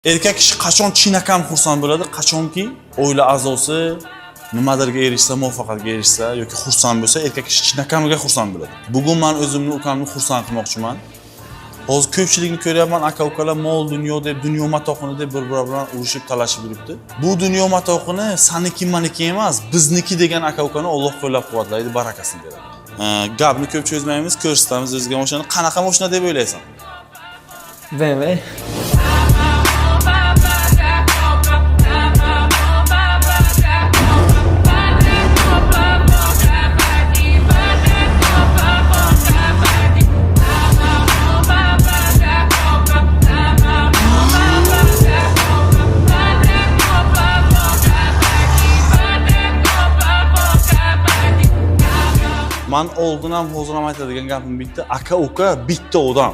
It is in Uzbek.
Erkak kishi qachon chinakam xursand bo'ladi? Qachonki oila a'zosi nimadirga erishsa, muvaffaqiyatga erishsa yoki xursand bo'lsa, erkak kishi chinakamiga xursand bo'ladi. Bugun men o'zimni ukamni xursand qilmoqchiman. Hozir ko'pchilikni ko'ryapman, aka-ukalar mol dunyo deb, dunyo matoqini deb bir-biri bilan urushib, talashib yuribdi. Bu dunyo matoqini saniki maniki emas, bizniki degan aka-ukani Alloh qo'llab-quvvatlaydi, barakasini beradi. Gapni ko'p cho'zmaymiz, ko'rsatamiz o'zga mashinani. Qanaqa mashina deb o'ylaysan? BMW. Men oldin ham hozir ham aytadigan gapim bitta, aka-uka bitta odam.